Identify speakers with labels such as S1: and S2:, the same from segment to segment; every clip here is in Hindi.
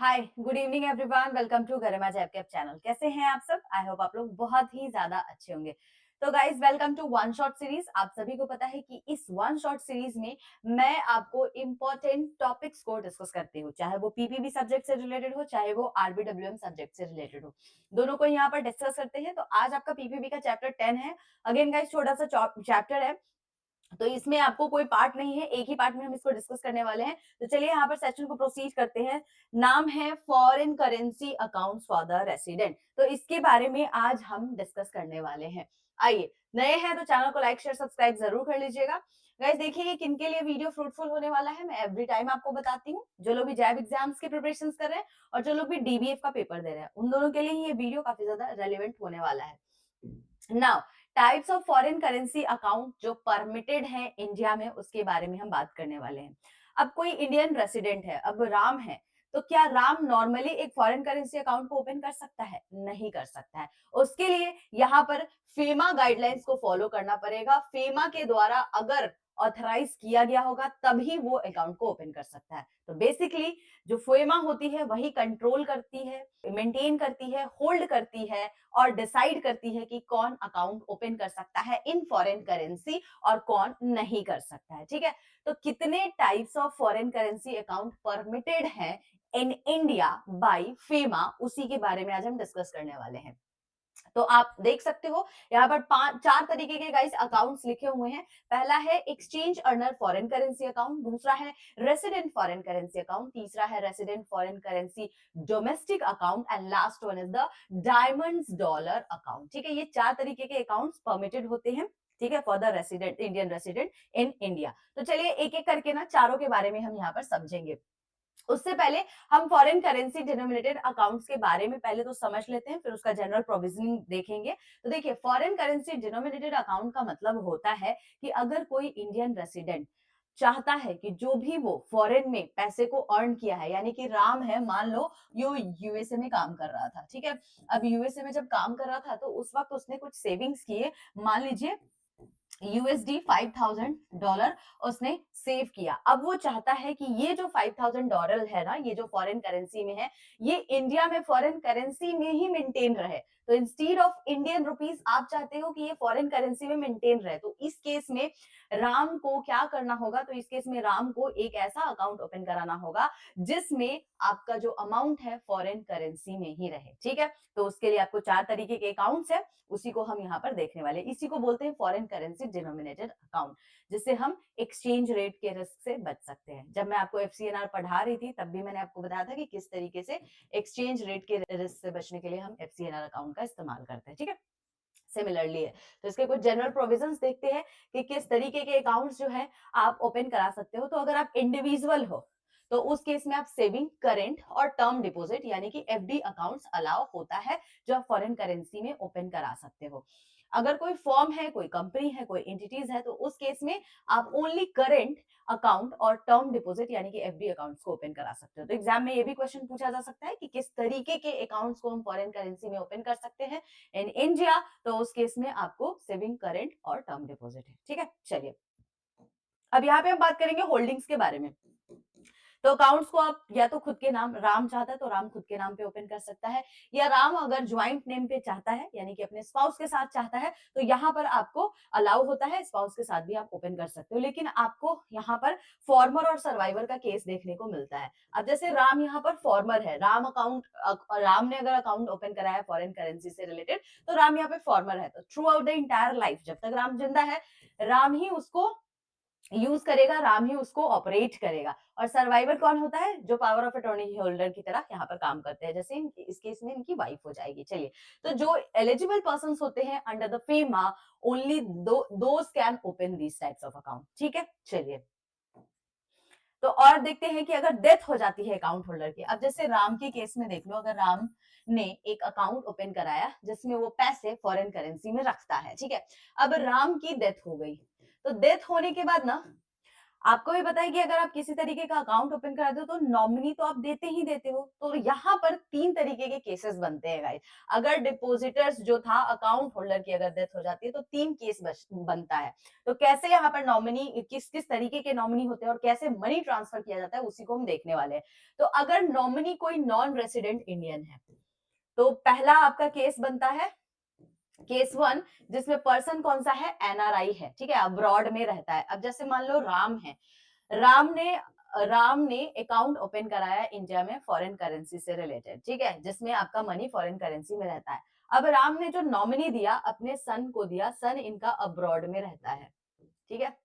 S1: Hi good evening everyone, welcome to Garima जैप कैप चैनल। कैसे हैं आप सब? आई होप आप लोग बहुत ही ज्यादा अच्छे होंगे। तो guys welcome to one shot series. आप सभी को पता है कि इस वन शॉट सीरीज में मैं आपको इंपॉर्टेंट टॉपिक्स को डिस्कस करती हूँ, चाहे वो पीपीबी सब्जेक्ट से रिलेटेड हो, चाहे वो आरबीडब्ल्यूएम सब्जेक्ट से रिलेटेड हो, दोनों को यहाँ पर डिस्कस करते हैं। तो आज आपका पीपीबी का चैप्टर 10 है। अगेन गाइज छोटा सा चैप्टर है, तो इसमें आपको कोई पार्ट नहीं है, एक ही पार्ट में हम इसको डिस्कस करने वाले हैं। तो चलिए यहाँ पर सेशन को प्रोसीड करते हैं। नाम है foreign currency accounts for the resident. तो इसके बारे में आज हम डिस्कस करने वाले हैं। आइए, नए हैं तो चैनल को लाइक शेयर सब्सक्राइब जरूर कर लीजिएगा। गाइस देखिए, ये किनके लिए वीडियो फ्रूटफुल होने वाला है मैं एवरी टाइम आपको बताती हूँ। जो लोग भी जैब एग्जाम्स की प्रिपरेशन कर रहे हैं और जो लोग भी डीबीएफ का पेपर दे रहे हैं, उन दोनों के लिए ये वीडियो काफी ज्यादा रेलिवेंट होने वाला है। Now, types of foreign currency account जो परमिटेड है इंडिया में, उसके बारे में हम बात करने वाले हैं। अब कोई इंडियन रेसिडेंट है, अब राम है, तो क्या राम नॉर्मली एक फॉरेन करेंसी अकाउंट को ओपन कर सकता है? नहीं कर सकता है। उसके लिए यहाँ पर फेमा गाइडलाइंस को फॉलो करना पड़ेगा। फेमा के द्वारा अगर ऑथराइज किया गया होगा तभी वो अकाउंट को ओपन कर सकता है। तो बेसिकली जो फेमा होती है वही कंट्रोल करती है, मेंटेन करती है, होल्ड करती है और डिसाइड करती है कि कौन अकाउंट ओपन कर सकता है इन फॉरेन करेंसी और कौन नहीं कर सकता है। ठीक है, तो कितने types of foreign currency account permitted हैं इन इंडिया बाय फेमा, उसी के बारे में आज हम डिस्कस करने वाले हैं। तो आप देख सकते हो यहाँ पर चार तरीके के गाइस अकाउंट्स लिखे हुए हैं। पहला है exchange earner foreign currency account, दूसरा है रेसिडेंट फॉरेन करेंसी अकाउंट, तीसरा है resident foreign currency domestic account and last one is the diamonds dollar account. ठीक है, ये चार तरीके के अकाउंट्स परमिटेड होते हैं। ठीक है, for the resident Indian resident in India. तो चलिए एक एक करके ना चारों के बारे में हम यहाँ पर समझेंगे। उससे पहले हम फॉरेन करेंसी डिनोमिनेटेड अकाउंट्स के बारे में पहले तो समझ लेते हैं, फिर उसका जनरल प्रोविजनिंग देखेंगे। तो देखिए, फॉरेन करेंसी डिनोमिनेटेड अकाउंट का मतलब होता है कि अगर कोई इंडियन रेसिडेंट चाहता है कि जो भी वो फॉरेन में पैसे को अर्न किया है, यानी कि राम है, मान लो यो यूएसए में काम कर रहा था। ठीक है, अब यूएसए में जब काम कर रहा था तो उस वक्त उसने कुछ सेविंग्स किए, मान लीजिए यूएसडी $5,000 उसने सेव किया। अब वो चाहता है कि ये जो $5,000 है ना, ये जो फॉरेन करेंसी में है, ये इंडिया में फॉरेन करेंसी में ही मेंटेन रहे। तो इंस्टीड ऑफ इंडियन रुपीस आप चाहते हो कि ये फॉरेन करेंसी में मेंटेन रहे, तो इस केस में राम को क्या करना होगा? तो इस केस में राम को एक ऐसा अकाउंट ओपन कराना होगा जिसमें आपका जो अमाउंट है फॉरेन करेंसी में ही रहे। ठीक है, तो उसके लिए आपको चार तरीके के अकाउंट्स है, उसी को हम यहाँ पर देखने वाले। इसी को बोलते हैं फॉरेन करेंसी डिनोमिनेटेड अकाउंट, जिससे हम एक्सचेंज रेट के रिस्क से बच सकते हैं। जब मैं आपको एफसीएनआर पढ़ा रही थी तब भी मैंने आपको बताया था कि किस तरीके से एक्सचेंज रेट के रिस्क से बचने के लिए हम एफसीएनआर अकाउंट का इस्तेमाल करते हैं। ठीक है, सिमिलरली है। तो इसके कुछ जनरल प्रोविजंस देखते हैं कि किस तरीके के अकाउंट्स जो है आप ओपन करा सकते हो। तो अगर आप इंडिविजुअल हो तो उस केस में आप सेविंग, करेंट और टर्म डिपॉजिट यानी कि एफडी अकाउंट्स अलाउ होता है, जो आप फॉरेन करेंसी में ओपन करा सकते हो। अगर कोई फर्म है, कोई कंपनी है, कोई एंटिटीज है, तो उस केस में आप ओनली करेंट अकाउंट और टर्म डिपॉजिट यानी कि एफडी अकाउंट्स को ओपन करा सकते हो। तो एग्जाम में ये भी क्वेश्चन पूछा जा सकता है कि किस तरीके के अकाउंट्स को हम फॉरेन करेंसी में ओपन कर सकते हैं इन इंडिया। तो उस केस में आपको सेविंग, करेंट और टर्म डिपॉजिट है। ठीक है, चलिए अब यहाँ पे हम बात करेंगे होल्डिंग्स के बारे में। तो अकाउंट्स को आप या तो खुद के नाम, राम चाहता है तो राम खुद के नाम पे ओपन कर सकता है, या राम अगर ज्वाइंट नेम पे चाहता है यानी कि अपने स्पाउस के साथ चाहता है तो यहाँ पर आपको अलाउ होता है, स्पाउस के साथ भी आप ओपन कर सकते हो। लेकिन आपको यहाँ पर फॉर्मर और सर्वाइवर का केस देखने को मिलता है। अब जैसे राम यहाँ पर फॉर्मर है, राम ने अगर अकाउंट ओपन कराया फॉरेन करेंसी से रिलेटेड, तो राम यहाँ पे फॉर्मर है। तो through out the entire life, जब तक राम जिंदा है, राम ही उसको यूज करेगा, राम ही उसको ऑपरेट करेगा। और सर्वाइवर कौन होता है? जो पावर ऑफ अटॉर्नी होल्डर की तरह यहाँ पर काम करते हैं, जैसे इस केस में इनकी वाइफ हो जाएगी। चलिए, तो जो एलिजिबल पर्सन होते हैं under the FEMA, only those can open these types of account. ठीक है, चलिए तो और देखते हैं कि अगर डेथ हो जाती है अकाउंट होल्डर की। अब जैसे राम के केस में देख लो, अगर राम ने एक अकाउंट ओपन कराया जिसमें वो पैसे फॉरेन करेंसी में रखता है। ठीक है, अब राम की डेथ हो गई, तो डेथ होने के बाद ना आपको भी पता है कि अगर आप किसी तरीके का अकाउंट ओपन कराते हो तो नॉमिनी तो आप देते ही देते हो। तो यहाँ पर 3 तरीके के केसेस बनते हैं गाइस। अगर डिपॉजिटर्स जो था अकाउंट होल्डर की अगर डेथ हो जाती है तो 3 केस बनता है। तो कैसे यहाँ पर नॉमिनी किस किस तरीके के नॉमिनी होते हैं और कैसे मनी ट्रांसफर किया जाता है उसी को हम देखने वाले हैं। तो अगर नॉमिनी कोई नॉन रेसिडेंट इंडियन है तो पहला आपका केस बनता है केस 1, जिसमें पर्सन कौन सा है, एनआरआई है, ठीक है, अब्रॉड में रहता है। अब जैसे मान लो राम है, राम ने अकाउंट ओपन कराया इंडिया में फॉरेन करेंसी से रिलेटेड, ठीक है, जिसमें आपका मनी फॉरेन करेंसी में रहता है। अब राम ने जो नॉमिनी दिया अपने सन को दिया, सन इनका अब्रॉड में रहता है, ठीक है।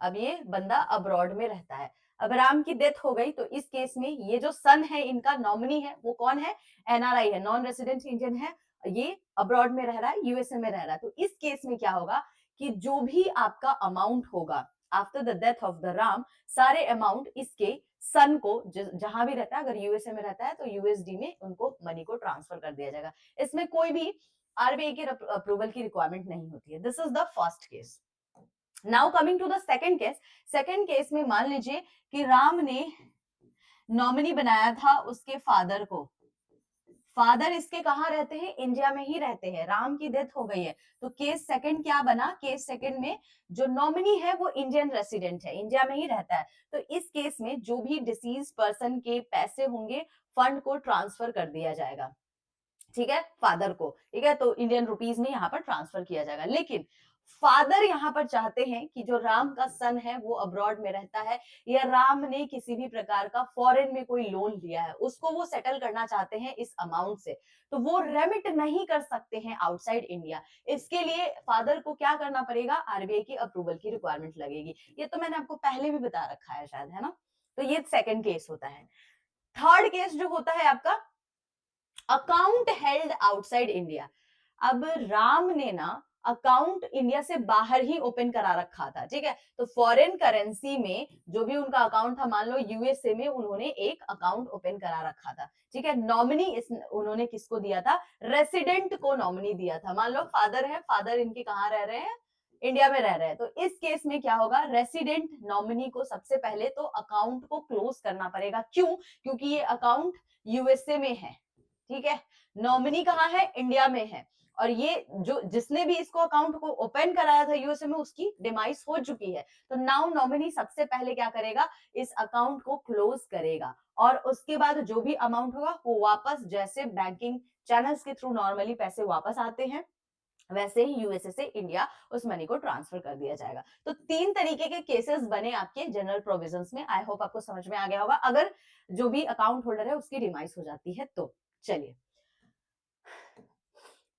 S1: अब ये बंदा अब्रॉड में रहता है। अब राम की डेथ हो गई तो इस केस में ये जो सन है इनका नॉमिनी है वो कौन है, एनआरआई है, नॉन रेसिडेंट इंडियन है, ये अब्रॉड में रह रहा है, यूएसए में रह रहा है। तो इस केस में क्या होगा कि जो भी आपका अमाउंट होगा after the death of the Ram, सारे अमाउंट इसके सन को जहां भी रहता है, अगर यूएसए में रहता है तो यूएसडी में उनको मनी को ट्रांसफर कर दिया जाएगा। इसमें कोई भी आरबीआई के अप्रूवल की रिक्वायरमेंट नहीं होती है। This is the first case. Now coming to the second case. Second case में मान लीजिए कि राम ने नॉमिनी बनाया था उसके फादर को। फादर इसके कहाँ रहते हैं, इंडिया में ही रहते हैं, राम की डेथ हो गई है। तो केस सेकंड क्या बना, केस सेकंड में जो नॉमिनी है वो इंडियन रेसिडेंट है, इंडिया में ही रहता है। तो इस केस में जो भी डिसीज पर्सन के पैसे होंगे फंड को ट्रांसफर कर दिया जाएगा, ठीक है, फादर को, ठीक है, तो इंडियन रुपीज में यहाँ पर ट्रांसफर किया जाएगा। लेकिन फादर यहाँ पर चाहते हैं कि जो राम का सन है वो अब्रॉड में रहता है, या राम ने किसी भी प्रकार का फॉरेन में कोई लोन लिया है उसको वो सेटल करना चाहते हैं इस अमाउंट से, तो वो रेमिट नहीं कर सकते हैं आउटसाइड इंडिया। इसके लिए फादर को क्या करना पड़ेगा, आरबीआई की अप्रूवल की रिक्वायरमेंट लगेगी। ये तो मैंने आपको पहले भी बता रखा है शायद, है ना। तो ये सेकंड केस होता है। थर्ड केस जो होता है आपका अकाउंट हेल्ड आउटसाइड इंडिया। अब राम ने ना अकाउंट इंडिया से बाहर ही ओपन करा रखा था, ठीक है, तो फॉरेन करेंसी में जो भी उनका अकाउंट था, मान लो यूएसए में उन्होंने एक अकाउंट ओपन करा रखा था, ठीक है। नॉमिनी उन्होंने किसको दिया था, रेसिडेंट को नॉमिनी दिया था। मान लो फादर है, फादर इनके कहाँ रह रहे हैं, इंडिया में रह रहे हैं। तो इस केस में क्या होगा, रेसिडेंट नॉमिनी को सबसे पहले तो अकाउंट को क्लोज करना पड़ेगा। क्यों, क्योंकि ये अकाउंट यूएसए में है, ठीक है, नॉमिनी कहाँ है, इंडिया में है, और ये जो जिसने भी इसको अकाउंट को ओपन कराया था यूएसए में उसकी डिमाइस हो चुकी है। तो नाउ नॉमिनी सबसे पहले क्या करेगा, इस अकाउंट को क्लोज करेगा, और उसके बाद जो भी अमाउंट होगा वो वापस, जैसे बैंकिंग चैनल्स के थ्रू नॉर्मली पैसे वापस आते हैं वैसे ही यूएसए से इंडिया उस मनी को ट्रांसफर कर दिया जाएगा। तो 3 तरीके के केसेस बने आपके जनरल प्रोविजंस में। आई होप आपको समझ में आ गया होगा, अगर जो भी अकाउंट होल्डर है उसकी डिमाइस हो जाती है तो। चलिए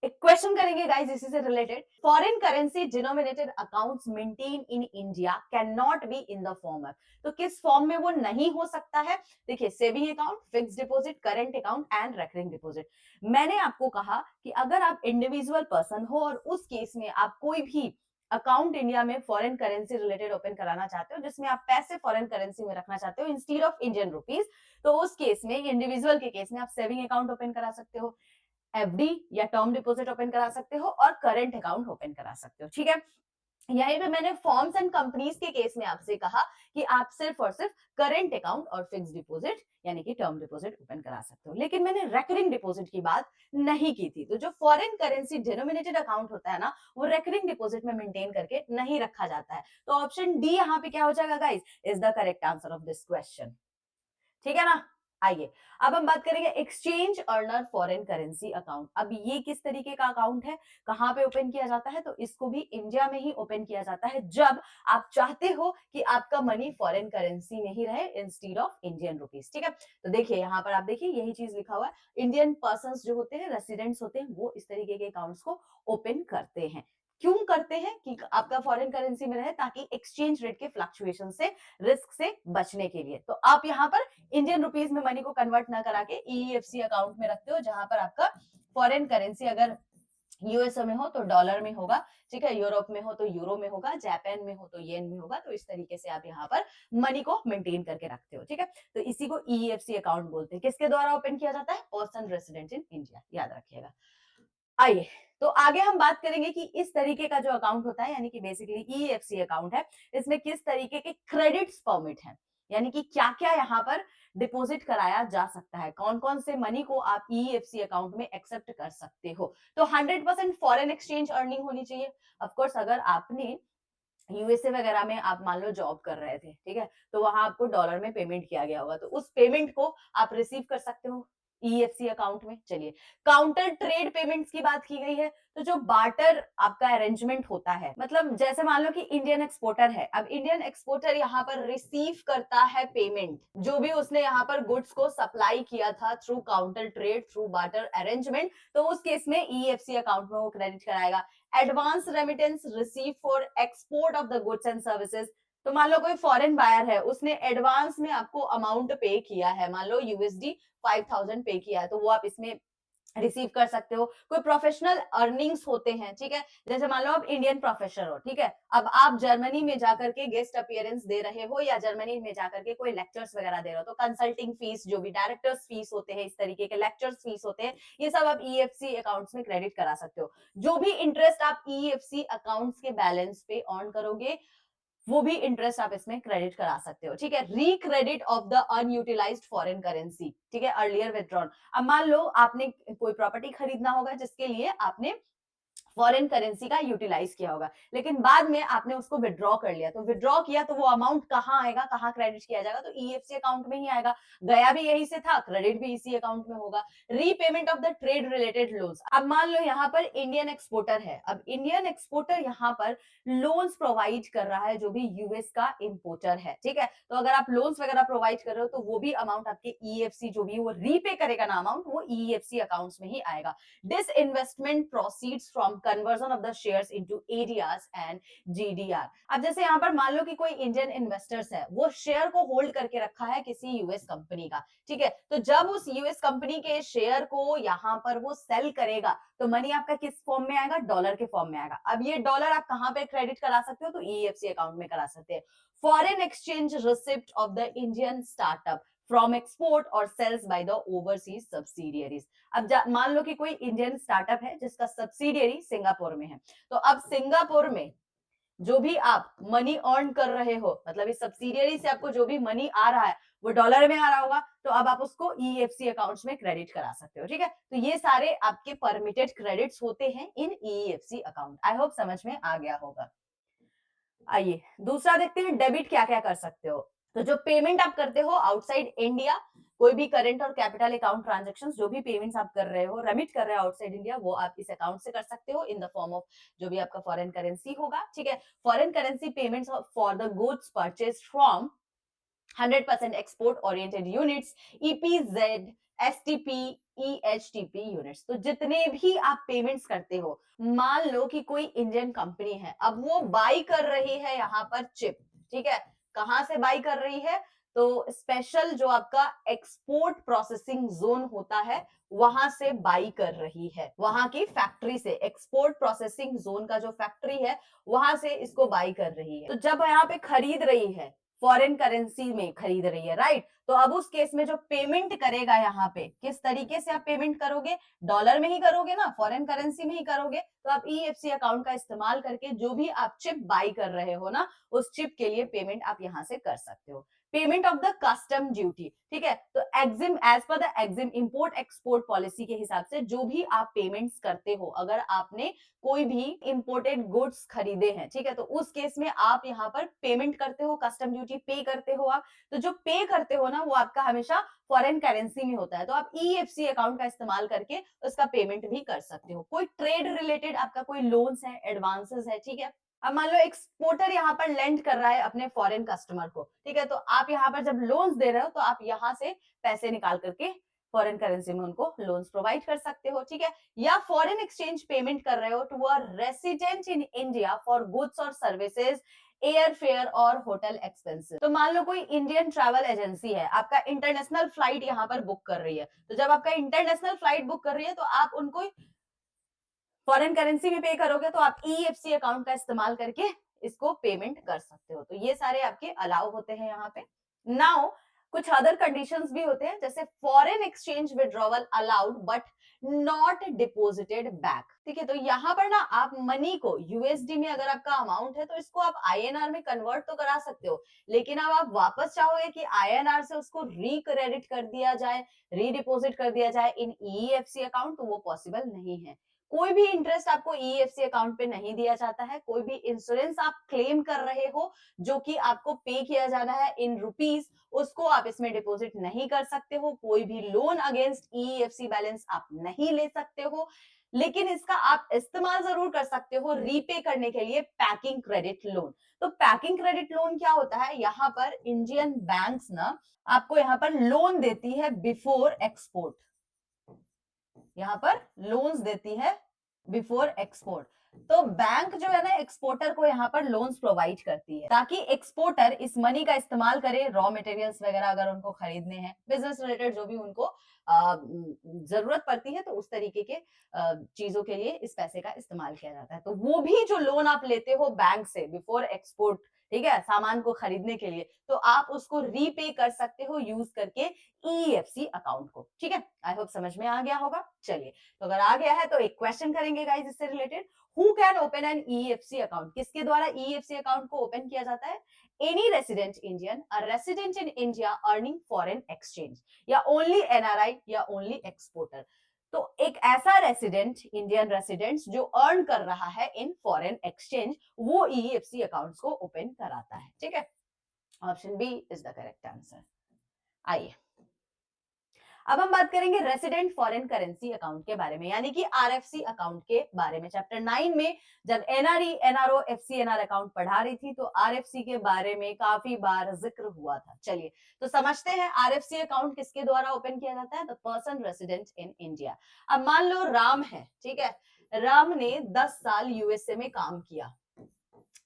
S1: एक क्वेश्चन करेंगे गाइस इसी से related. Foreign currency denominated accounts maintain in India can not be in the form of, तो किस फॉर्म में वो नहीं हो सकता है, देखिए saving account, fixed deposit, current account and recurring deposit. मैंने आपको कहा कि अगर आप इंडिविजुअल पर्सन हो और उस केस में आप कोई भी अकाउंट इंडिया में फॉरेन करेंसी रिलेटेड ओपन कराना चाहते हो जिसमें आप पैसे फॉरेन करेंसी में रखना चाहते हो इंस्टीड ऑफ इंडियन रुपीज, तो उस केस में इंडिविजुअल के केस में आप सेविंग अकाउंट ओपन करा सकते हो, एफडी या टर्म डिपॉजिट ओपन करा सकते हो और करंट अकाउंट ओपन करा सकते हो, ठीक है। यहीं पे मैंने फॉर्म्स एंड कंपनीज के केस में आपसे कहा कि आप सिर्फ और सिर्फ करंट अकाउंट और फिक्स्ड डिपॉजिट यानी कि टर्म डिपॉजिट ओपन करा सकते हो, लेकिन मैंने रेकरिंग डिपॉजिट की बात नहीं की थी। तो जो फॉरेन करेंसी डिनोमिनेटेड अकाउंट होता है ना, वो रेकरिंग डिपॉजिट में मेंटेन करके नहीं रखा जाता है। तो ऑप्शन डी यहाँ पे क्या हो जाएगा guys, is the correct answer of this question, ठीक है ना। आइए अब हम बात करेंगे exchange earner foreign currency account. अब ये किस तरीके का अकाउंट है, कहां पे ओपन किया जाता है, तो इसको भी इंडिया में ही ओपन किया जाता है जब आप चाहते हो कि आपका मनी फॉरेन करेंसी में ही रहे इंस्टीड ऑफ इंडियन रुपीज, ठीक है। तो देखिए यहाँ पर आप देखिए यही चीज लिखा हुआ है, इंडियन पर्सन जो होते हैं, रेसिडेंट्स होते हैं, वो इस तरीके के अकाउंट्स को ओपन करते हैं। क्यों करते हैं कि आपका फॉरेन करेंसी में रहे, ताकि एक्सचेंज रेट के फ्लक्चुएशन से, रिस्क से बचने के लिए। तो आप यहाँ पर इंडियन रुपीज में मनी को कन्वर्ट ना करा के ईएफसी अकाउंट में रखते हो, जहां पर आपका फॉरेन करेंसी अगर यूएसए में हो तो डॉलर में होगा, ठीक है, यूरोप में हो तो यूरो में होगा, जापान में हो तो येन में होगा। तो इस तरीके से आप यहाँ पर मनी को मेंटेन करके रखते हो, ठीक है। तो इसी को ईएफसी अकाउंट बोलते हैं। किसके द्वारा ओपन किया जाता है, पर्सन रेसिडेंट इन इंडिया, याद रखिएगा। आइए, तो आगे हम बात करेंगे कि इस तरीके का जो अकाउंट होता है, यानी कि बेसिकली ईएफसी अकाउंट है, इसमें किस तरीके के क्रेडिट्स परमिट हैं, यानी कि क्या-क्या यहाँ पर डिपॉजिट कराया जा सकता है, कौन-कौन से मनी को आप ईएफसी अकाउंट में एक्सेप्ट कर सकते हो। तो 100% फॉरेन एक्सचेंज अर्निंग होनी चाहिए। ऑफ कोर्स अगर आपने यूएसए वगैरह में आप मान लो जॉब कर रहे थे, ठीक है, तो वहां आपको डॉलर में पेमेंट किया गया होगा, तो उस पेमेंट को आप रिसीव कर सकते हो ईएफसी अकाउंट में। चलिए, काउंटर ट्रेड पेमेंट्स की बात की गई है, तो जो बार्टर आपका अरेंजमेंट होता है, मतलब जैसे मान लो कि इंडियन एक्सपोर्टर है, अब इंडियन एक्सपोर्टर यहाँ पर रिसीव करता है पेमेंट, जो भी उसने यहाँ पर गुड्स को सप्लाई किया था through counter trade, through barter arrangement, तो उस केस में ईएफसी अकाउंट में वो क्रेडिट कराएगा। Advance remittance receive for export of the goods and services, तो मान लो कोई फॉरेन बायर है, उसने एडवांस में आपको अमाउंट पे किया है, मान लो यूएसडी 5000 पे किया है, तो वो आप इसमें रिसीव कर सकते हो। कोई प्रोफेशनल अर्निंग्स होते हैं, ठीक है, जैसे मान लो आप इंडियन प्रोफेसर हो, ठीक है, अब आप जर्मनी में जाकर के गेस्ट अपीयरेंस दे रहे हो या जर्मनी में जाकर के कोई लेक्चर्स वगैरह दे रहे हो, तो कंसल्टिंग फीस, जो भी डायरेक्टर्स फीस होते हैं, इस तरीके के लेक्चर्स फीस होते हैं, ये सब आप ईएफसी अकाउंट्स में क्रेडिट करा सकते हो। जो भी इंटरेस्ट आप ईएफसी अकाउंट्स के बैलेंस पे ऑन करोगे, वो भी इंटरेस्ट आप इसमें क्रेडिट करा सकते हो, ठीक है। Recredit of the unutilised foreign currency, ठीक है, अर्लियर विथड्रॉन। अब मान लो आपने कोई प्रॉपर्टी खरीदना होगा जिसके लिए आपने फॉरेन करेंसी का यूटिलाइज किया होगा, लेकिन बाद में आपने उसको विड्रॉ कर लिया, तो विड्रॉ किया तो वो अमाउंट कहाँ आएगा, कहाँ क्रेडिट किया जाएगा, तो ईएफसी अकाउंट में ही आएगा। गया भी यही से था, क्रेडिट भी इसी अकाउंट में होगा। Repayment of the trade related loans, अब मान लो यहाँ पर इंडियन एक्सपोर्टर है, अब इंडियन एक्सपोर्टर यहाँ पर लोन्स प्रोवाइड कर रहा है जो भी यूएस का इंपोर्टर है, ठीक है, तो अगर आप लोन्स वगैरह प्रोवाइड कर रहे हो तो वो भी अमाउंट आपके ईएफसी जो भी वो रीपे करेगा ना अमाउंट, वो ईएफसी अकाउंट्स में ही आएगा। Disinvestment proceeds from conversion of the shares into ADRs and GDR। अब जैसे यहाँ पर मान लो कि कोई इंडियन इन्वेस्टर्स है, वो शेयर को होल्ड करके रखा है किसी यूएस कंपनी का, ठीक है, तो जब उस यूएस कंपनी के शेयर को यहाँ पर वो सेल करेगा, तो मनी आपका किस फॉर्म में आएगा, डॉलर के फॉर्म में आएगा। अब ये डॉलर आप कहाँ पे क्रेडिट करा सकते हो, तो ईएफसी अकाउंट में करा सकते हैं। Foreign exchange receipt of the Indian startup from export और sales by the overseas subsidiaries. अब मान लो कि कोई इंडियन स्टार्टअप है जिसका सब्सिडियरी सिंगापुर में है, तो अब सिंगापुर में जो भी आप मनी अर्न कर रहे हो, मतलब इस सब्सिडियरी से आपको जो भी मनी आ रहा है वो डॉलर में आ रहा होगा, तो अब आप उसको ईएफसी अकाउंट्स में क्रेडिट करा सकते हो, ठीक है। तो ये सारे आपके परमिटेड क्रेडिट्स होते हैं इन ईएफसी अकाउंट। आई होप समझ में आ गया होगा। आइए दूसरा देखते हैं, डेबिट क्या क्या कर सकते हो। तो जो पेमेंट आप करते हो आउटसाइड इंडिया, कोई भी करंट और कैपिटल अकाउंट ट्रांजैक्शंस, जो भी पेमेंट्स आप कर रहे हो, रेमिट कर रहे हो आउटसाइड इंडिया, वो आप इस अकाउंट से कर सकते हो इन द फॉर्म ऑफ जो भी आपका फॉरेन करेंसी होगा, ठीक है। Foreign currency payments for the goods purchase from 100% export oriented units, EPZ, STP, EHTP units, तो जितने भी आप पेमेंट्स करते हो, मान लो कि कोई इंडियन कंपनी है, अब वो बाई कर रही है यहाँ पर चिप, ठीक है, कहां से बाई कर रही है, तो स्पेशल जो आपका एक्सपोर्ट प्रोसेसिंग जोन होता है वहां से बाई कर रही है, वहां की फैक्ट्री से, एक्सपोर्ट प्रोसेसिंग जोन का जो फैक्ट्री है वहां से इसको बाई कर रही है। तो जब यहाँ पे खरीद रही है, फॉरेन करेंसी में खरीद रही है, राइट, तो अब उस केस में जो पेमेंट करेगा यहाँ पे, किस तरीके से आप पेमेंट करोगे, डॉलर में ही करोगे ना, फॉरेन करेंसी में ही करोगे, तो आप ईएफसी अकाउंट का इस्तेमाल करके जो भी आप चिप बाई कर रहे हो ना, उस चिप के लिए पेमेंट आप यहाँ से कर सकते हो। Payment of the custom duty, ठीक है, तो EXIM, as per the EXIM import export policy के हिसाब से जो भी आप पेमेंट्स करते हो, अगर आपने कोई भी इंपोर्टेड गुड्स खरीदे हैं, ठीक है, तो उस केस में आप यहाँ पर पेमेंट करते हो, कस्टम ड्यूटी पे करते हो आप, तो जो पे करते हो ना वो आपका हमेशा फॉरेन करेंसी में होता है, तो आप ईएफसी अकाउंट का इस्तेमाल करके उसका पेमेंट भी कर सकते हो। कोई ट्रेड रिलेटेड आपका कोई लोन्स है, एडवांसेस है, ठीक है, अब मान लो एक्सपोर्टर यहाँ पर लेंड कर रहा है अपने फॉरेन कस्टमर को, ठीक है, तो आप यहाँ पर जब लोन्स दे रहे हो तो आप यहाँ से पैसे निकाल करके फॉरेन करेंसी में उनको लोन्स प्रोवाइड कर सकते हो, ठीक है, या फॉरेन एक्सचेंज पेमेंट कर रहे हो to a resident in India for goods और सर्विसेज, एयर फेयर और होटल एक्सपेंसेस। तो मान लो कोई इंडियन ट्रैवल एजेंसी है, आपका इंटरनेशनल फ्लाइट यहाँ पर बुक कर रही है, तो जब आपका इंटरनेशनल फ्लाइट बुक कर रही है तो आप उनको फॉरेन करेंसी में पे करोगे, तो आप ईएफसी अकाउंट का इस्तेमाल करके इसको पेमेंट कर सकते हो। तो ये सारे आपके अलाउ होते हैं यहाँ पे। नाउ कुछ अदर कंडीशंस भी होते हैं, जैसे foreign exchange withdrawal allowed but not deposited back. ठीक है, तो यहाँ पर ना आप मनी को यूएसडी में अगर आपका अमाउंट है तो इसको आप आईएनआर में कन्वर्ट तो करा सकते हो, लेकिन अब आप वापस चाहोगे कि आईएनआर से उसको रिक्रेडिट कर दिया जाए, रीडिपोजिट कर दिया जाए इन ईएफसी अकाउंट, तो वो पॉसिबल नहीं है। कोई भी इंटरेस्ट आपको ईएफसी अकाउंट पे नहीं दिया जाता है। कोई भी इंश्योरेंस आप क्लेम कर रहे हो जो कि आपको पे किया जाना है इन रुपीस, उसको आप इसमें डिपॉजिट नहीं कर सकते हो। कोई भी लोन अगेंस्ट ईएफसी बैलेंस आप नहीं ले सकते हो, लेकिन इसका आप इस्तेमाल जरूर कर सकते हो रीपे करने के लिए पैकिंग क्रेडिट लोन। तो पैकिंग क्रेडिट लोन क्या होता है, यहाँ पर इंडियन बैंक्स ना आपको यहाँ पर लोन देती है बिफोर एक्सपोर्ट। यहाँ पर लोन्स देती है बिफोर एक्सपोर्ट। तो बैंक जो है ना एक्सपोर्टर को यहाँ पर लोन्स प्रोवाइड करती है ताकि एक्सपोर्टर इस मनी का इस्तेमाल करे रॉ मटेरियल्स वगैरह अगर उनको खरीदने हैं, बिजनेस रिलेटेड जो भी उनको जरूरत पड़ती है, तो उस तरीके के चीजों के लिए इस पैसे का इस्तेमाल किया जाता है। तो वो भी जो लोन आप लेते हो बैंक से बिफोर एक्सपोर्ट, ठीक है, सामान को खरीदने के लिए, तो आप उसको रीपे कर सकते हो यूज करके ईएफसी अकाउंट को। ठीक है, आई होप समझ में आ गया होगा। चलिए, तो अगर आ गया है तो एक क्वेश्चन करेंगे गाइस इससे related. Who can open an EFC account? किसके द्वारा ईएफसी अकाउंट को ओपन किया जाता है? Any resident Indian, a resident in India earning foreign exchange, या ओनली एनआरआई, या ओनली एक्सपोर्टर। तो एक ऐसा रेसिडेंट, इंडियन रेसिडेंट जो अर्न कर रहा है इन फॉरेन एक्सचेंज, वो ईएफसी अकाउंट्स को ओपन कराता है। ठीक है, option B is the correct answer. आइए, अब हम बात करेंगे रेसिडेंट फॉरेन करेंसी अकाउंट के बारे में, यानी कि आरएफसी अकाउंट के बारे में। चैप्टर 9 में जब एनआरई, एनआरओ, एफसीएनआर अकाउंट पढ़ा रही थी तो आरएफसी के बारे में काफी बार जिक्र हुआ था। चलिए, तो समझते हैं आरएफसी अकाउंट किसके द्वारा ओपन किया जाता है। The person resident in India. अब मान लो राम है, ठीक है, राम ने 10 साल यूएसए में काम किया।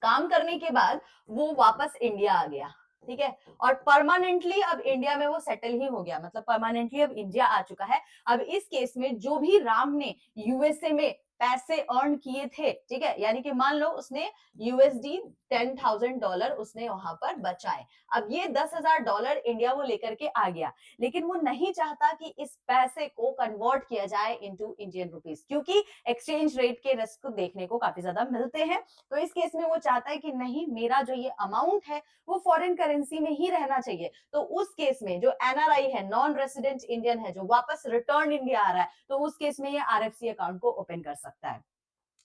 S1: काम करने के बाद वो वापस इंडिया आ गया, ठीक है, और परमानेंटली अब इंडिया में वो सेटल ही हो गया, मतलब परमानेंटली अब इंडिया आ चुका है। अब इस केस में जो भी राम ने यूएसए में पैसे अर्न किए थे, ठीक है, यानी कि मान लो उसने यूएसडी $10,000 उसने वहां पर बचाए। अब ये $10,000 इंडिया वो लेकर के आ गया, लेकिन वो नहीं चाहता कि इस पैसे को कन्वर्ट किया जाए इनटू इंडियन रुपीस, क्योंकि एक्सचेंज रेट के रिस्क देखने को काफी ज्यादा मिलते हैं। तो इस केस में वो चाहता है कि नहीं, मेरा जो ये अमाउंट है वो फॉरेन करेंसी में ही रहना चाहिए। तो उस केस में जो एनआरआई है, नॉन रेसिडेंट इंडियन है, जो वापस रिटर्न इंडिया आ रहा है, तो उस केस में ये आरएफसी अकाउंट को ओपन कर सकता है।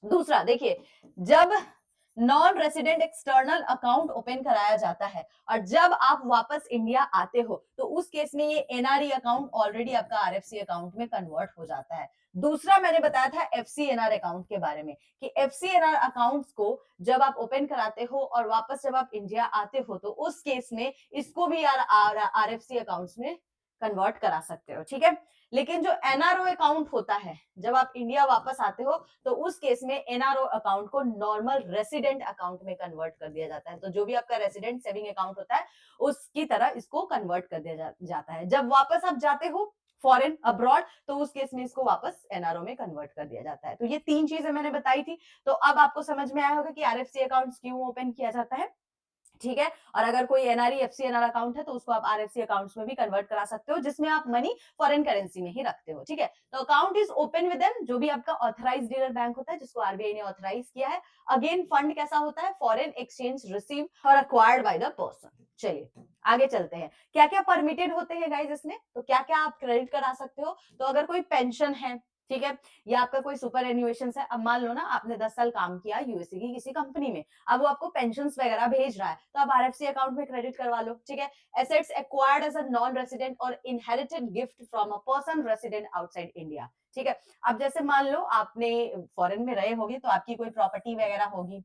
S1: दूसरा देखिए, जब non resident external account open कराया जाता है और जब आप वापस इंडिया आते हो, तो उस केस में ये एनआरई अकाउंट ऑलरेडी आपका आरएफसी अकाउंट में कन्वर्ट हो जाता है। दूसरा मैंने बताया था एफसीएनआर अकाउंट के बारे में कि एफसीएनआर अकाउंट्स को जब आप ओपन कराते हो और वापस जब आप इंडिया आते हो, तो उस केस में इसको भी आरएफसी अकाउंट्स में कन्वर्ट करा सकते हो। ठीक है, लेकिन जो एनआरओ अकाउंट होता है, जब आप इंडिया वापस आते हो, तो उस केस में एनआरओ अकाउंट को नॉर्मल रेसिडेंट अकाउंट में कन्वर्ट कर दिया जाता है। तो जो भी आपका रेसिडेंट सेविंग अकाउंट होता है उसकी तरह इसको कन्वर्ट कर दिया जाता है। जब वापस आप जाते हो फॉरेन अब्रॉड, तो उस केस में इसको वापस एनआरओ में कन्वर्ट कर दिया जाता है। तो ये 3 चीजें मैंने बताई थी। तो अब आपको समझ में आया होगा कि आरएफसी अकाउंट्स क्यों ओपन किया जाता है। ठीक है, और अगर कोई एनआरई एफसीएनआर अकाउंट है तो उसको आप आरएफसी अकाउंट्स में भी कन्वर्ट करा सकते हो, जिसमें आप मनी फॉरेन करेंसी में ही रखते हो। ठीक है, तो account is open with an, जो भी आपका ऑथराइज्ड डीलर बैंक होता है जिसको आरबीआई ने ऑथराइज किया है। अगेन फंड कैसा होता है, फॉरेन एक्सचेंज रिसीव और अक्वायर्ड बाय द पर्सन। चलिए आगे चलते हैं, क्या क्या परमिटेड होते हैं गाइस इसमें, तो क्या क्या आप क्रेडिट करा सकते हो। तो अगर कोई पेंशन है, ठीक है, या आपका कोई सुपर एन्युएशन है। अब मान लो ना आपने 10 साल काम किया यूएसए की किसी कंपनी में, अब वो आपको पेंशन वगैरह भेज रहा है, तो आप आरएफसी अकाउंट में क्रेडिट करवा लो। ठीक है, assets acquired as a non resident और inherited gift from a person resident outside India. ठीक है, अब जैसे मान लो आपने फॉरेन में रहे होगे तो आपकी कोई प्रॉपर्टी वगैरह होगी,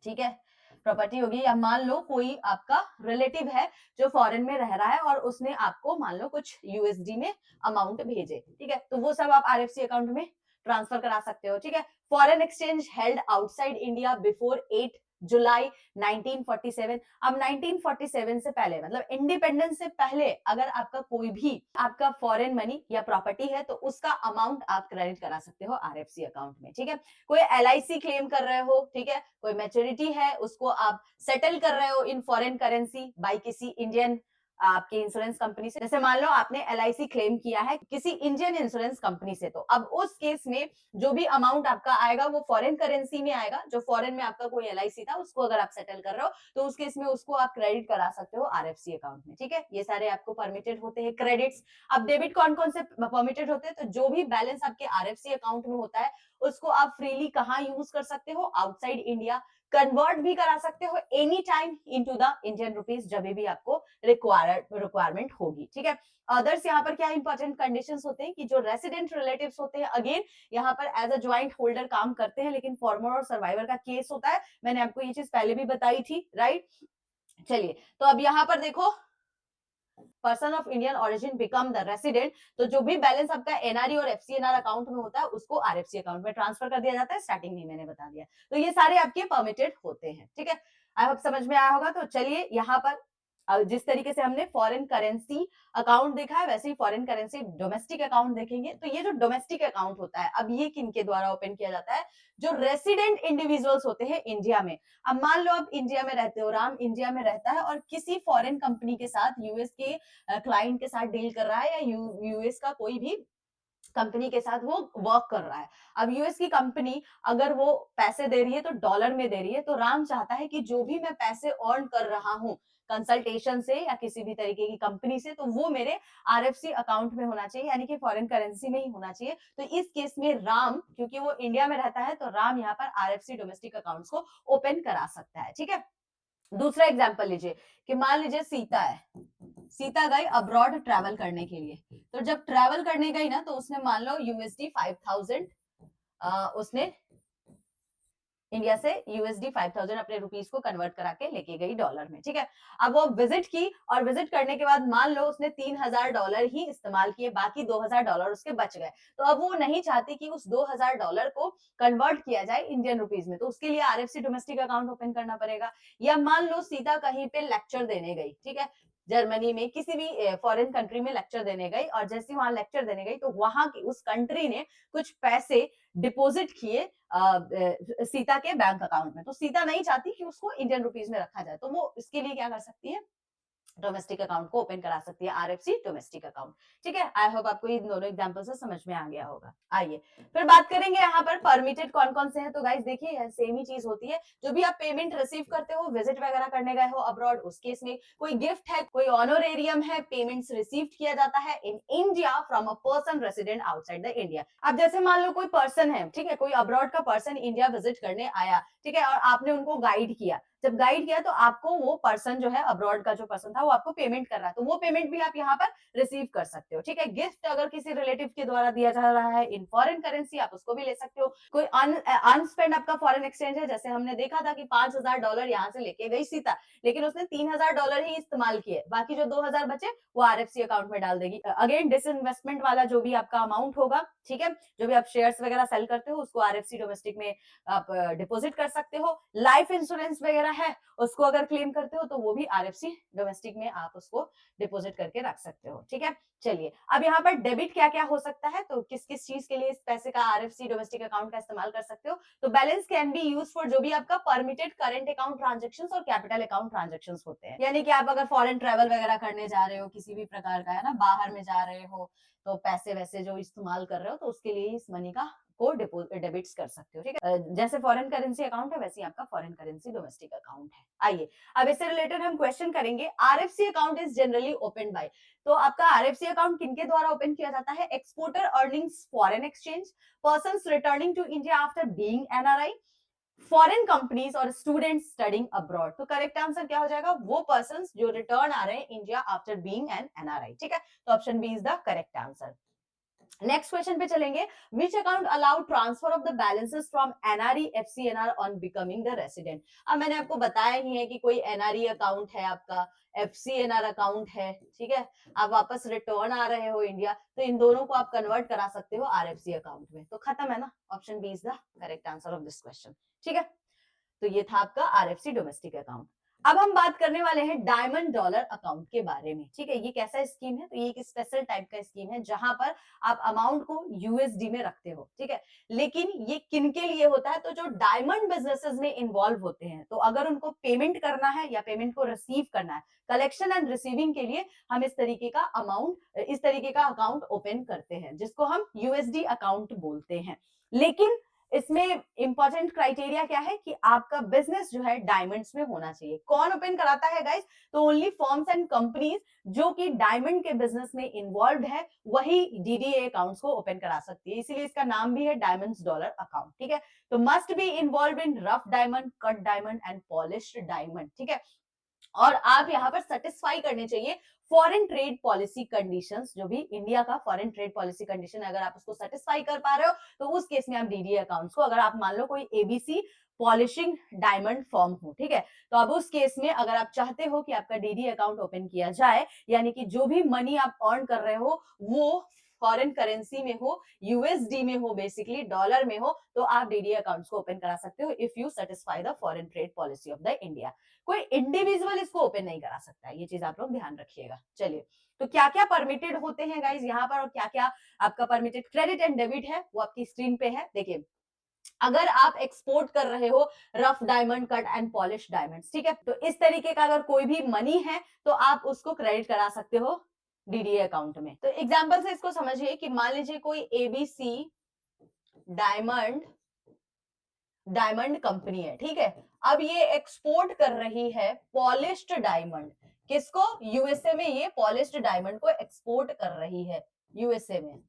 S1: ठीक है, प्रॉपर्टी होगी, या मान लो कोई आपका रिलेटिव है जो फॉरेन में रह रहा है और उसने आपको मान लो कुछ यूएसडी में अमाउंट भेजे, ठीक है, तो वो सब आप आरएफसी अकाउंट में ट्रांसफर करा सकते हो। ठीक है, foreign exchange held outside India before 8 जुलाई 1947। अब 1947 से पहले, मतलब इंडिपेंडेंस से पहले, अगर आपका कोई भी आपका फॉरेन मनी या प्रॉपर्टी है तो उसका अमाउंट आप क्रेडिट करा सकते हो आरएफसी अकाउंट में। ठीक है, कोई एलआईसी क्लेम कर रहे हो, ठीक है, कोई मैच्योरिटी है उसको आप सेटल कर रहे हो इन फॉरेन करेंसी बाय किसी इंडियन आपकी इंश्योरेंस कंपनी से। जैसे मान लो आपने LIC क्लेम किया है किसी इंडियन इंश्योरेंस कंपनी से, तो अब उस केस में जो भी अमाउंट आपका आएगा वो फॉरेन करेंसी में आएगा। जो फॉरेन में आपका कोई LIC था उसको अगर आप सेटल कर रहे हो तो उस केस में उसको आप क्रेडिट करा सकते हो RFC अकाउंट में। ठीक है, ये सारे आपको परमिटेड होते हैं क्रेडिट्स। अब डेबिट कौन कौन से परमिटेड होते हैं, तो जो भी बैलेंस आपके RFC अकाउंट में होता है उसको आप फ्रीली कहाँ यूज कर सकते हो, आउटसाइड इंडिया। कन्वर्ट भी करा सकते हो any time into the Indian rupees, जब भी आपको रिक्वायरमेंट होगी। ठीक है, अदर्स यहाँ पर क्या इंपॉर्टेंट कंडीशंस होते हैं कि जो रेसिडेंट रिलेटिव्स होते हैं, अगेन यहाँ पर एज अ ज्वाइंट होल्डर काम करते हैं, लेकिन फॉर्मर और सर्वाइवर का केस होता है। मैंने आपको ये चीज पहले भी बताई थी, राइट। चलिए, तो अब यहाँ पर देखो, person of Indian origin become the resident, तो जो भी बैलेंस आपका NRE और FCNR अकाउंट में होता है उसको RFC अकाउंट में ट्रांसफर कर दिया जाता है। स्टार्टिंग में मैंने बता दिया, तो ये सारे आपके परमिटेड होते हैं। ठीक है, आई होप समझ में आया होगा। तो चलिए, यहाँ पर जिस तरीके से हमने फॉरेन करेंसी अकाउंट देखा है, वैसे ही फॉरेन करेंसी डोमेस्टिक अकाउंट देखेंगे। तो ये जो डोमेस्टिक अकाउंट होता है, अब ये किनके द्वारा ओपन किया जाता है, जो रेसिडेंट इंडिविजुअल्स होते हैं इंडिया में। अब मान लो आप इंडिया में रहते हो, राम इंडिया में रहता है और किसी फॉरेन कंपनी के साथ, यूएस के क्लाइंट के साथ डील कर रहा है, या यूएस का कोई भी कंपनी के साथ वो वर्क कर रहा है। अब यूएस की कंपनी अगर वो पैसे दे रही है तो डॉलर में दे रही है, तो राम चाहता है कि जो भी मैं पैसे अर्न कर रहा हूं कंसल्टेशन से या किसी भी तरीके की कंपनी से, तो वो मेरे RFC अकाउंट में होना चाहिए, यानी कि फॉरेन करेंसी में ही होना चाहिए। तो इस केस में राम, क्योंकि वो इंडिया में रहता है, तो राम यहाँ पर RFC डोमेस्टिक अकाउंट्स को ओपन करा सकता है। ठीक है, दूसरा एग्जांपल लीजिए कि मान लीजिए सीता है, सीता गई अब्रॉड ट्रैवल करने के लिए। तो जब ट्रैवल करने गई ना, तो उसने मान लो USD 5000 उसने इंडिया से USD 5000 अपने रुपीस को कन्वर्ट करा के लेके गई डॉलर में। ठीक है, अब वो विजिट की और विजिट करने के बाद मान लो उसने $3000 ही इस्तेमाल किए, बाकी $2000 उसके बच गए। तो अब वो नहीं चाहती कि उस $2000 को कन्वर्ट किया जाए इंडियन रुपीज में, तो उसके लिए RFC डोमेस्टिक अकाउंट ओपन करना पड़ेगा। या मान लो सीता कहीं पे लेक्चर देने गई, ठीक है, जर्मनी में किसी भी फॉरेन कंट्री में लेक्चर देने गई, और जैसे वहां लेक्चर देने गई तो वहां की उस कंट्री ने कुछ पैसे डिपॉजिट किए सीता के बैंक अकाउंट में। तो सीता नहीं चाहती कि उसको इंडियन रुपीज में रखा जाए, तो वो इसके लिए क्या कर सकती है, डोमेस्टिक अकाउंट को ओपन करा सकती है, RFC डोमेस्टिक अकाउंट। ठीक है, आई होप आपको इन दोनों एग्जांपल से समझ में आ गया होगा। आइए फिर बात करेंगे यहाँ पर परमिटेड कौन कौन से हैं। तो गाइस देखिए, सेम ही चीज होती है। जो भी आप पेमेंट रिसीव करते हो, विजिट वगैरह करने गए हो अब्रॉड, उस केस में कोई गिफ्ट है, कोई ऑनोरेरियम है, पेमेंट्स रिसीव किया जाता है in India from a person resident outside the India. अब जैसे मान लो कोई पर्सन है, ठीक है, कोई अब्रॉड का पर्सन इंडिया विजिट करने आया, ठीक है, और आपने उनको गाइड किया। जब गाइड किया तो आपको वो पर्सन जो है, अब्रॉड का जो पर्सन था, वो आपको पेमेंट कर रहा है, तो वो पेमेंट भी आप यहाँ पर रिसीव कर सकते हो। ठीक है, गिफ्ट अगर किसी रिलेटिव के द्वारा दिया जा रहा है इन फॉरेन करेंसी, आप उसको भी ले सकते हो। कोई अनस्पेंड आपका फॉरेन एक्सचेंज है, जैसे हमने देखा था कि $5000 यहाँ से लेके गई सीता, लेकिन उसने $3000 ही इस्तेमाल किए, बाकी जो 2000 बचे वो RFC अकाउंट में डाल देगी। अगेन डिसइन्वेस्टमेंट वाला जो भी आपका अमाउंट होगा, ठीक है, जो भी आप शेयर्स वगैरह सेल करते हो उसको RFC डोमेस्टिक में आप डिपॉजिट कर सकते हो। लाइफ इंश्योरेंस वगैरह है, उसको अगर क्लेम करते हो तो वो भी RFC डोमेस्टिक में आप उसको डिपॉजिट करके रख सकते हो। ठीक है, चलिए अब यहाँ पर डेबिट क्या क्या हो सकता है, तो किस किस चीज के लिए इस पैसे का RFC डोमेस्टिक अकाउंट का इस्तेमाल कर सकते हो। तो balance can be use for जो भी आपका परमिटेड करंट अकाउंट ट्रांजेक्शन और कैपिटल अकाउंट ट्रांजेक्शन होते हैं। यानी कि आप अगर फॉरेन ट्रेवल वगैरह करने जा रहे हो, किसी भी प्रकार का है ना, बाहर में जा रहे हो, तो पैसे वैसे जो इस्तेमाल कर रहे हो, तो उसके लिए इस मनी का को डेबिट्स कर सकते हो। ठीक है, जैसे फॉरेन करेंसी अकाउंट है वैसे ही आपका फॉरेन करेंसी डोमेस्टिक अकाउंट है। आइए अब इससे रिलेटेड हम क्वेश्चन करेंगे। RFC account is generally open by, तो आपका RFC अकाउंट किनके द्वारा ओपन किया जाता है, exporter earnings foreign exchange, persons returning to India after being NRI, foreign companies और स्टूडेंट्स स्टडिंग अब्रॉड। तो करेक्ट आंसर क्या हो जाएगा, वो पर्सन्स जो रिटर्न आ रहे हैं India after being an NRI। ठीक है, तो option B is the correct answer. Next question पे चलेंगे। Which account allow transfer of the balances from NRE FCNR on becoming the resident. अब मैंने आपको बताया ही है कि कोई NRE अकाउंट है आपका, FCNR अकाउंट है, ठीक है, आप वापस रिटर्न आ रहे हो इंडिया, तो इन दोनों को आप कन्वर्ट करा सकते हो RFC अकाउंट में। तो खत्म है ना, option B is the correct answer of this question. ठीक है, तो ये था आपका RFC डोमेस्टिक अकाउंट। अब हम बात करने वाले हैं डायमंड डॉलर अकाउंट के बारे में, ठीक है। ये कैसा स्कीम है, तो ये एक स्पेशल टाइप का स्कीम है जहां पर आप अमाउंट को यूएसडी में रखते हो, ठीक है। लेकिन ये किन के लिए होता है, तो जो डायमंड बिजनेसेस में इन्वॉल्व होते हैं, तो अगर उनको पेमेंट करना है या पेमेंट को रिसीव करना है, कलेक्शन एंड रिसीविंग के लिए हम इस तरीके का अमाउंट, इस तरीके का अकाउंट ओपन करते हैं, जिसको हम यूएसडी अकाउंट बोलते हैं। लेकिन इसमें इंपॉर्टेंट क्राइटेरिया क्या है कि आपका बिजनेस जो है डायमंड्स में होना चाहिए। कौन ओपन कराता है गाइस, तो ओनली फर्म्स एंड कंपनीज जो कि डायमंड के बिजनेस में इन्वॉल्व है, वही डीडीए अकाउंट्स को ओपन करा सकती है। इसीलिए इसका नाम भी है डायमंड्स डॉलर अकाउंट, ठीक है। तो must be involve in rough diamond, cut diamond and polished diamond, ठीक है। और आप यहाँ पर सेटिस्फाई करने चाहिए फॉरेन ट्रेड पॉलिसी कंडीशंस, जो भी इंडिया का फॉरेन ट्रेड पॉलिसी कंडीशन, अगर आप उसको सेटिस्फाई कर पा रहे हो तो उस केस में आप डीडीए अकाउंट्स को, अगर आप मान लो कोई एबीसी पॉलिशिंग डायमंड फॉर्म हो, ठीक है, तो अब उस केस में अगर आप चाहते हो कि आपका डीडीए अकाउंट ओपन किया जाए, यानी कि जो भी मनी आप अर्न कर रहे हो वो फॉरेन करेंसी में हो, यूएसडी में हो, बेसिकली डॉलर में हो, तो आप डीडीए अकाउंट्स को ओपन करा सकते हो if you satisfy the foreign trade policy of the India. कोई इंडिविजुअल इसको ओपन नहीं करा सकता है, ये चीज आप लोग ध्यान रखिएगा। चलिए, तो क्या क्या परमिटेड होते हैं गाइज यहाँ पर, और क्या क्या आपका परमिटेड क्रेडिट एंड डेबिट है, वो आपकी स्क्रीन पे है। देखिए, अगर आप एक्सपोर्ट कर रहे हो rough diamond, cut and polish diamonds, ठीक है, तो इस तरीके का अगर कोई भी मनी है तो आप उसको क्रेडिट करा सकते हो डीडीए अकाउंट में। तो एग्जांपल से इसको समझिए कि मान लीजिए कोई एबीसी डायमंड डायमंड कंपनी है, ठीक है। अब ये एक्सपोर्ट कर रही है पॉलिश्ड डायमंड, किसको, यूएसए में ये पॉलिश्ड डायमंड को एक्सपोर्ट कर रही है यूएसए में।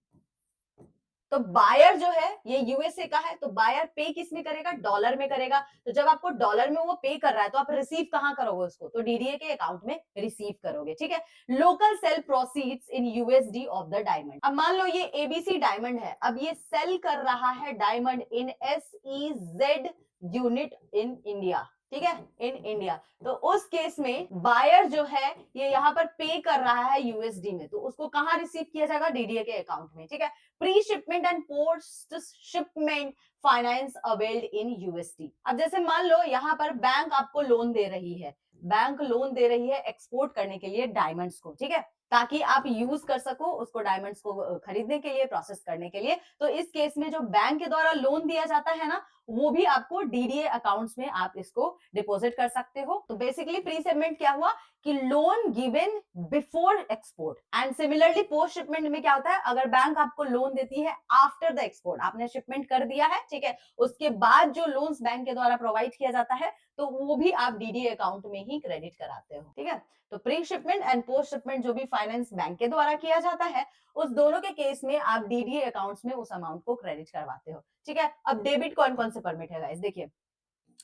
S1: तो बायर जो है ये यूएसए का है, तो बायर पे किस में करेगा, डॉलर में करेगा। तो जब आपको डॉलर में वो पे कर रहा है तो आप रिसीव कहां करोगे उसको, तो डीडीए के अकाउंट में रिसीव करोगे, ठीक है। Local cell proceeds in USD of the diamond. अब मान लो ये एबीसी डायमंड है, अब ये सेल कर रहा है diamond in SEZ unit in India, ठीक है, इन इंडिया। तो उस केस में बायर जो है ये यहाँ पर पे कर रहा है यूएसडी में, तो उसको कहां रिसीव किया जाएगा, डीडीए के अकाउंट में, ठीक है। Pre shipment and post shipment finance availed in USD. अब जैसे मान लो यहाँ पर बैंक आपको लोन दे रही है, बैंक लोन दे रही है एक्सपोर्ट करने के लिए डायमंड्स को, ठीक है, ताकि आप यूज कर सको उसको, डायमंड्स को खरीदने के लिए, प्रोसेस करने के लिए। तो इस केस में जो बैंक के द्वारा लोन दिया जाता है ना, वो भी आपको डीडीए अकाउंट्स में आप इसको डिपॉजिट कर सकते हो। तो बेसिकली प्री शिपमेंट क्या हुआ कि loan given before export, and similarly post shipment में क्या होता है, अगर बैंक आपको लोन देती है आफ्टर द एक्सपोर्ट, आपने शिपमेंट कर दिया है, ठीक है, उसके बाद जो लोन्स बैंक के द्वारा प्रोवाइड किया जाता है तो वो भी आप डीडीए अकाउंट में ही क्रेडिट कराते हो, ठीक है। तो pre shipment and post shipment जो भी फाइनेंस बैंक के द्वारा किया जाता है, उस दोनों के केस में आप डीडीए अकाउंट्स में उस अमाउंट को क्रेडिट करवाते हो, ठीक है। अब डेबिट कौन कौन से परमिट है गाइस, देखिए,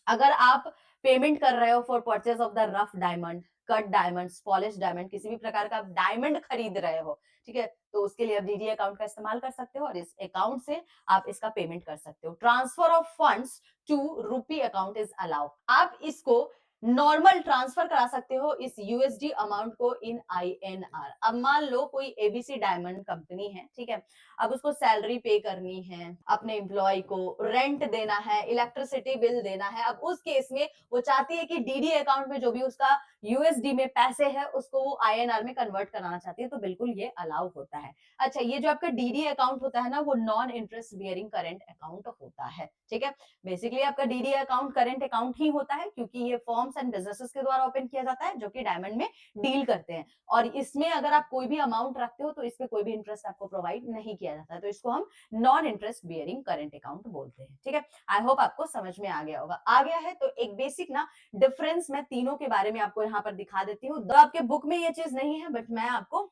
S1: अगर आप पेमेंट कर रहे हो for purchase of the rough diamond, cut diamond, polish diamond, किसी भी प्रकार का आप डायमंड खरीद रहे हो, ठीक है, तो उसके लिए आप डीडीए अकाउंट का इस्तेमाल कर सकते हो और इस अकाउंट से आप इसका पेमेंट कर सकते हो। Transfer of funds to rupee account is allowed. आप इसको नॉर्मल ट्रांसफर करा सकते हो इस यूएसडी अमाउंट को इन आईएनआर। अब मान लो कोई एबीसी डायमंड कंपनी है, ठीक है, अब उसको सैलरी पे करनी है, अपने एम्प्लॉय को रेंट देना है, इलेक्ट्रिसिटी बिल देना है। अब उस केस में वो चाहती है कि डीडी अकाउंट में जो भी उसका यूएसडी में पैसे है उसको वो आईएनआर में कन्वर्ट कराना चाहती है, तो बिल्कुल ये अलाउ होता है। अच्छा, ये जो आपका डीडी अकाउंट होता है ना, वो non interest bearing current account होता है, ठीक है। बेसिकली आपका डीडी अकाउंट करेंट अकाउंट ही होता है, क्योंकि ये फॉर्म्स एंड बिजनेसेस के द्वारा ओपन किया जाता है जो कि डायमंड में डील करते हैं, और इसमें अगर आप कोई भी अमाउंट रखते हो तो इसमें कोई भी इंटरेस्ट आपको प्रोवाइड नहीं किया जाता है, तो इसको हम non interest bearing current account बोलते हैं, ठीक है। आई होप आपको समझ में आ गया होगा। आ गया है तो एक बेसिक ना डिफरेंस मैं तीनों के बारे में आपको यहाँ पर दिखा देती हूँ। तो आपके बुक में ये चीज नहीं है, बट मैं आपको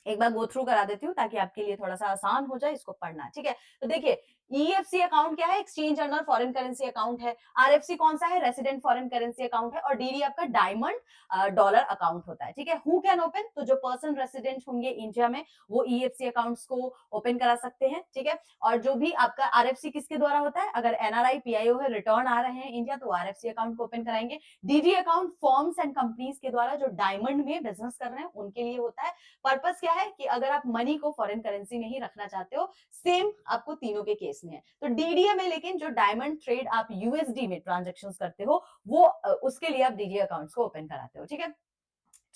S1: एक बार गो थ्रू करा देती हूँ ताकि आपके लिए थोड़ा सा आसान हो जाए इसको पढ़ना, ठीक है। तो देखिए, ईएफसी अकाउंट क्या है, exchange earner foreign currency account है। आरएफसी कौन सा है, रेसिडेंट फॉरेन करेंसी अकाउंट है। और डीडी आपका डायमंड डॉलर अकाउंट होता है, ठीक है। हु कैन ओपन, तो जो पर्सन रेसिडेंट होंगे इंडिया में वो ईएफसी अकाउंट्स को ओपन करा सकते हैं, ठीक है। और जो भी आपका आरएफसी किसके द्वारा होता है, अगर एनआरआई पीआईओ है, रिटर्न आ रहे हैं इंडिया, तो आरएफसी अकाउंट को ओपन कराएंगे। DD account forms and companies के द्वारा जो डायमंड में बिजनेस कर रहे हैं उनके लिए होता है। पर्पस क्या है कि अगर आप मनी को फॉरेन करेंसी में ही रखना चाहते हो, सेम आपको तीनों के केस में है। तो डीडीए में लेकिन जो डायमंड ट्रेड आप यूएसडी में ट्रांजेक्शन करते हो वो उसके लिए आप डीडीए अकाउंट्स को ओपन कराते हो, ठीक है।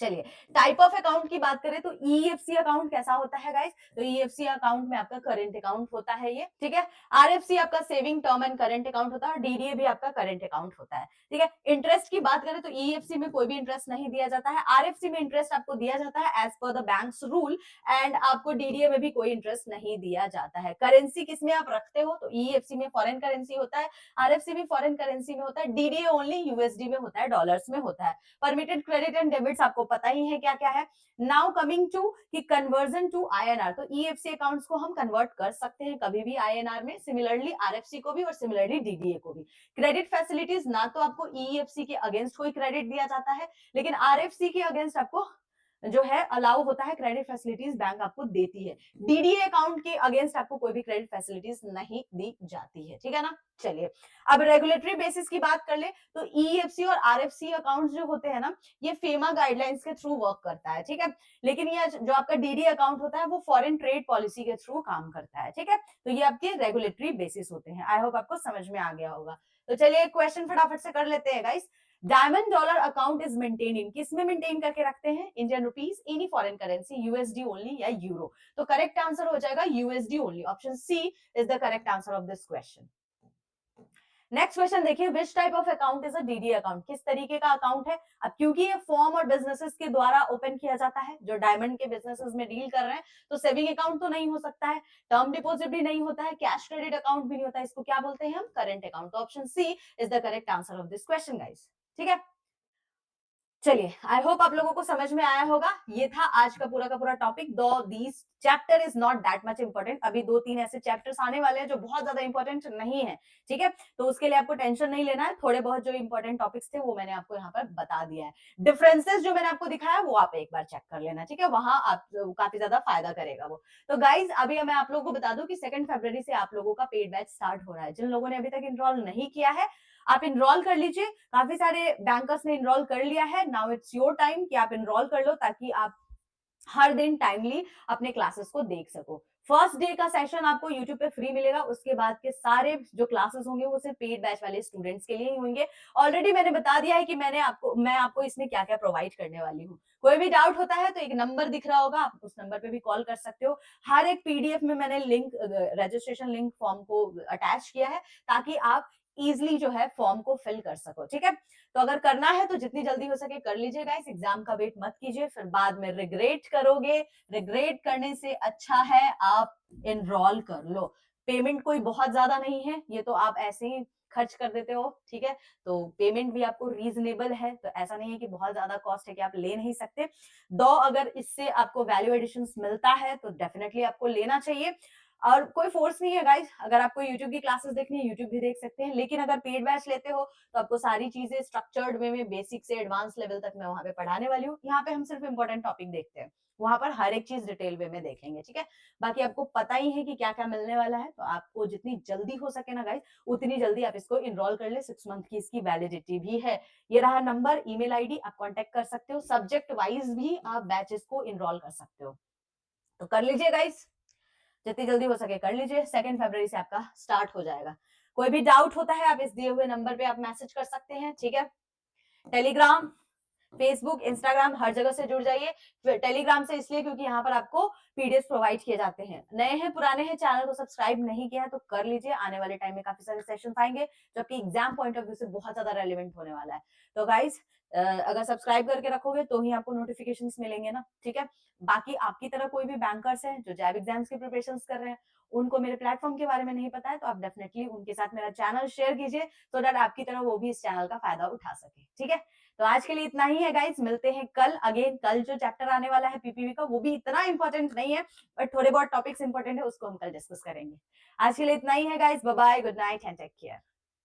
S1: चलिए, टाइप ऑफ अकाउंट की बात करें तो ईएफसी अकाउंट कैसा होता है गाइस? तो ईएफसी अकाउंट में आपका करंट अकाउंट होता है ये, ठीक है। आरएफसी आपका saving term and current account होता है और डीडीए भी आपका करंट अकाउंट होता है, ठीक है। इंटरेस्ट की बात करें तो ईएफसी में कोई भी इंटरेस्ट नहीं दिया जाता है, आरएफसी में इंटरेस्ट आपको दिया जाता है as per the bank's rule, and आपको डीडीए में भी कोई इंटरेस्ट नहीं दिया जाता है। करेंसी किसमें आप रखते हो? तो ईएफसी में फॉरेन करेंसी होता है, आरएफसी भी फॉरेन करेंसी में होता है, डीडीए ओनली यूएसडी में होता है, डॉलर्स में होता है। परमिटेड क्रेडिट एंड डेबिट्स आपको पता ही है क्या क्या है। नाउ कमिंग टू कि कन्वर्जन टू आईएनआर, तो ईएफसी अकाउंट्स को हम कन्वर्ट कर सकते हैं कभी भी आईएनआर में, सिमिलरली आरएफसी को भी और सिमिलरली डीडीए को भी। क्रेडिट फैसिलिटीज, ना तो आपको ईएफसी के अगेंस्ट कोई क्रेडिट दिया जाता है, लेकिन आरएफसी के अगेंस्ट आपको जो है अलाउ होता है, क्रेडिट फैसिलिटीज बैंक आपको देती है। डीडीए अकाउंट के अगेंस्ट आपको कोई भी क्रेडिट फैसिलिटीज नहीं दी जाती है, ठीक है ना। चलिए, अब रेगुलेटरी बेसिस की बात कर ले तो ईएफसी और आरएफसी अकाउंट्स जो होते हैं ना, ये फेमा गाइडलाइंस के थ्रू वर्क करता है, ठीक है। लेकिन ये जो आपका डीडी अकाउंट होता है वो फॉरेन ट्रेड पॉलिसी के थ्रू काम करता है, ठीक है। तो ये आपके रेगुलेटरी बेसिस होते हैं। आई होप आपको समझ में आ गया होगा। तो चलिए क्वेश्चन फटाफट से कर लेते हैं guys. Diamond dollar account is maintain in, किस में मेंटेन करके रखते हैं? Indian rupees, any foreign currency, USD only या यूरो? तो करेक्ट आंसर हो जाएगा USD only, option C is the correct answer of this question. Next question देखिए, which type of account is a DD account, किस तरीके का अकाउंट है? अब क्योंकि ये फॉर्म और बिजनेसेस के द्वारा ओपन किया जाता है, जो डायमंड के बिजनेसेस में डील कर रहे हैं, तो सेविंग अकाउंट तो नहीं हो सकता है, टर्म डिपॉजिट भी नहीं होता है, कैश क्रेडिट अकाउंट भी नहीं होता है, इसको क्या बोलते हैं हम? Current account. तो option C is the correct answer of this question guys, ठीक है। चलिए, आई होप आप लोगों को समझ में आया होगा। ये था आज का पूरा टॉपिक। दो this chapter is not that much important, अभी 2-3 ऐसे चैप्टर्स आने वाले हैं जो बहुत ज्यादा इंपॉर्टेंट नहीं है, ठीक है। तो उसके लिए आपको टेंशन नहीं लेना है, थोड़े बहुत जो इंपॉर्टेंट टॉपिक्स थे वो मैंने आपको यहाँ पर बता दिया है। डिफरेंसेस जो मैंने आपको दिखाया वो आप एक बार चेक कर लेना, ठीक है, वहां आप काफी ज्यादा फायदा करेगा वो। तो गाइज, अभी मैं आप लोगों को बता दूं कि 2 फरवरी से आप लोगों का पेड बैच स्टार्ट हो रहा है। जिन लोगों ने अभी तक इनरोल नहीं किया है, आप इनरोल कर लीजिए। काफी सारे बैंकर्स ने इनरोल कर लिया है। नाउ इट्स योर टाइम कि आप इनरोल कर लो, ताकि आप हर दिन टाइमली अपने क्लासेस को देख सको। फर्स्ट डे का सेशन आपको YouTube पे फ्री मिलेगा, उसके बाद के सारे जो क्लासेस होंगे वो सिर्फ पेड बैच वाले स्टूडेंट्स के लिए ही होंगे। ऑलरेडी मैंने बता दिया है कि मैं आपको इसमें क्या क्या प्रोवाइड करने वाली हूँ। कोई भी डाउट होता है तो एक नंबर दिख रहा होगा, आप उस नंबर पे भी कॉल कर सकते हो। हर एक पीडीएफ में मैंने लिंक, रजिस्ट्रेशन लिंक फॉर्म को अटैच किया है, ताकि आप इजिली जो है फॉर्म को फिल कर सको, ठीक है। तो अगर करना है तो जितनी जल्दी हो सके कर लीजिए गाइस, एग्जाम का वेट मत कीजिए, फिर बाद में रिग्रेट करोगे। रिग्रेट करने से अच्छा है आप एनरोल कर लो। पेमेंट कोई बहुत ज्यादा नहीं है, ये तो आप ऐसे ही खर्च कर देते हो, ठीक है। तो पेमेंट भी आपको रीजनेबल है, तो ऐसा नहीं है कि बहुत ज्यादा कॉस्ट है कि आप ले नहीं सकते। दो, अगर इससे आपको वैल्यू एडिशन मिलता है तो डेफिनेटली आपको लेना चाहिए। और कोई फोर्स नहीं है गाइस, अगर आपको YouTube की क्लासेस देखनी है YouTube भी देख सकते हैं, लेकिन अगर पेड बैच लेते हो तो आपको सारी चीजें स्ट्रक्चर्ड वे में बेसिक से एडवांस लेवल तक मैं वहां पे पढ़ाने वाली हूँ। यहाँ पे हम सिर्फ इंपॉर्टेंट टॉपिक देखते हैं, वहां पर हर एक चीज डिटेल वे में देखेंगे, ठीक है। बाकी आपको पता ही है कि क्या क्या मिलने वाला है, तो आपको जितनी जल्दी हो सके ना गाइस, उतनी जल्दी आप इसको इनरोल कर ले। 6 मंथ की इसकी वैलिडिटी भी है। ये रहा नंबर, ईमेल आईडी, आप कॉन्टेक्ट कर सकते हो। सब्जेक्ट वाइज भी आप बैचेस को इनरोल कर सकते हो, तो कर लीजिए गाइस, जितनी जल्दी हो सके कर लीजिए। 2 फरवरी से आपका स्टार्ट हो जाएगा। कोई भी डाउट होता है आप इस दिए हुए नंबर पे आप मैसेज कर सकते हैं, ठीक है। टेलीग्राम, फेसबुक, इंस्टाग्राम, हर जगह से जुड़ जाइए। टेलीग्राम से इसलिए क्योंकि यहाँ पर आपको पीडीएफ प्रोवाइड किए जाते हैं। नए हैं पुराने हैं, चैनल को सब्सक्राइब नहीं किया है तो कर लीजिए। आने वाले टाइम में काफी सारे सेशंस आएंगे जो आपकी एग्जाम पॉइंट ऑफ व्यू से बहुत ज्यादा रेलिवेंट होने वाला है। तो गाइज, अगर सब्सक्राइब करके रखोगे तो ही आपको नोटिफिकेशंस मिलेंगे ना, ठीक है। बाकी आपकी तरह कोई भी बैंकर्स हैं जो जैब एग्जाम्स की प्रिपरेशन कर रहे हैं, उनको मेरे प्लेटफॉर्म के बारे में नहीं पता है, तो आप डेफिनेटली उनके साथ मेरा चैनल शेयर कीजिए, सो दैट आपकी तरह वो भी इस चैनल का फायदा उठा सके, ठीक है। तो आज के लिए इतना ही है गाइस, मिलते हैं कल अगेन। कल जो चैप्टर आने वाला है पीपीवी का, वो भी इतना इंपॉर्टेंट नहीं है, बट थोड़े बहुत टॉपिक्स इंपॉर्टेंट है, उसको हम कल डिस्कस करेंगे। आज के लिए इतना ही है guys, bye bye, good night and take care.